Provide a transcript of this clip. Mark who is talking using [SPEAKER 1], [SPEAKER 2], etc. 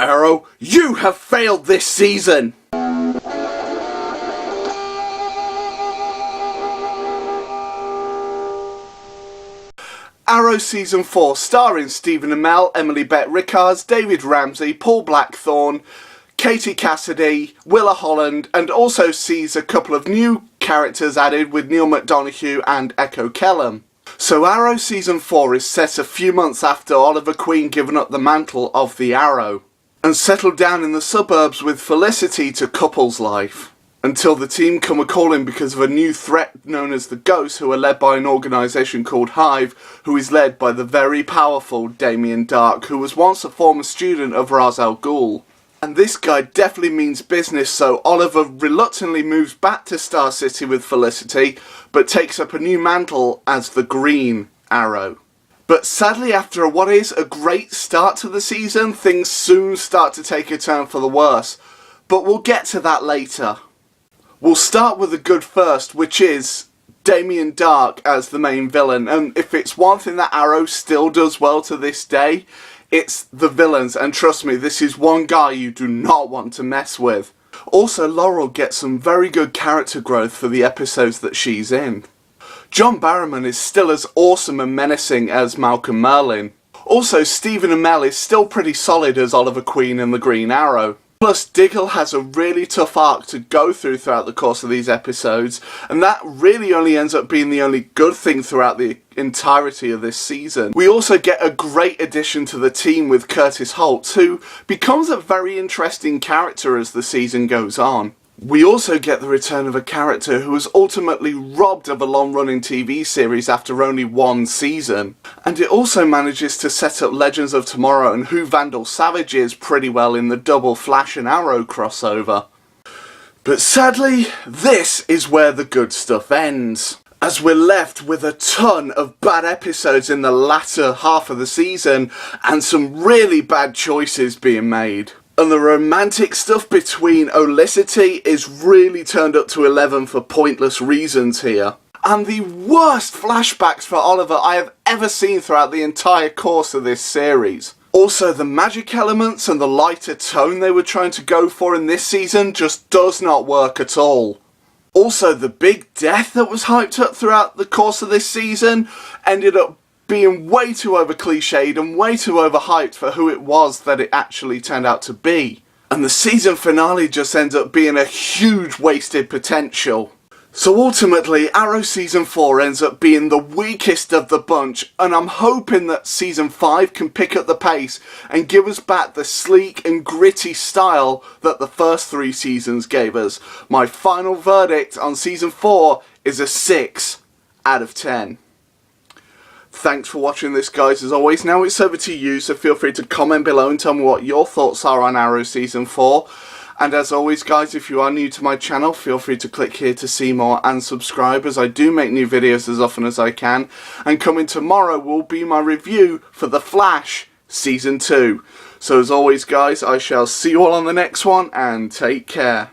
[SPEAKER 1] Arrow, you have failed this season! Arrow Season 4, starring Stephen Amell, Emily Bett Rickards, David Ramsey, Paul Blackthorne, Katie Cassidy, Willa Holland, and also sees a couple of new characters added with Neil McDonough and Echo Kellum. So Arrow Season 4 is set a few months after Oliver Queen given up the mantle of the Arrow and settled down in the suburbs with Felicity to couples life, until the team come a-calling because of a new threat known as the Ghosts, who are led by an organisation called Hive, who is led by the very powerful Damien Darhk, who was once a former student of Ra's al Ghul. And this guy definitely means business, so Oliver reluctantly moves back to Star City with Felicity, but takes up a new mantle as the Green Arrow. But sadly, after what is a great start to the season, things soon start to take a turn for the worse. But we'll get to that later. We'll start with the good first, which is Damien Darhk as the main villain. And if it's one thing that Arrow still does well to this day, it's the villains. And trust me, this is one guy you do not want to mess with. Also, Laurel gets some very good character growth for the episodes that she's in. John Barrowman is still as awesome and menacing as Malcolm Merlyn. Also, Stephen Amell is still pretty solid as Oliver Queen and the Green Arrow. Plus, Diggle has a really tough arc to go through throughout the course of these episodes, and that really only ends up being the only good thing throughout the entirety of this season. We also get a great addition to the team with Curtis Holtz, who becomes a very interesting character as the season goes on. We also get the return of a character who was ultimately robbed of a long-running TV series after only one season. And it also manages to set up Legends of Tomorrow and who Vandal Savage is pretty well in the double Flash and Arrow crossover. But sadly, this is where the good stuff ends, as we're left with a ton of bad episodes in the latter half of the season and some really bad choices being made. And the romantic stuff between Olicity is really turned up to 11 for pointless reasons here. And the worst flashbacks for Oliver I have ever seen throughout the entire course of this series. Also, the magic elements and the lighter tone they were trying to go for in this season just does not work at all. Also, the big death that was hyped up throughout the course of this season ended up being way too over-cliched and way too overhyped for who it was that it actually turned out to be. And the season finale just ends up being a huge wasted potential. So ultimately, Arrow Season 4 ends up being the weakest of the bunch, and I'm hoping that Season 5 can pick up the pace and give us back the sleek and gritty style that the first 3 seasons gave us. My final verdict on Season 4 is a 6 out of 10. Thanks for watching this, guys. As always, now it's over to you, so feel free to comment below and tell me what your thoughts are on Arrow Season 4. And as always, guys, if you are new to my channel, feel free to click here to see more and subscribe, as I do make new videos as often as I can. And coming tomorrow will be my review for The Flash Season 2. So as always, guys, I shall see you all on the next one, and take care.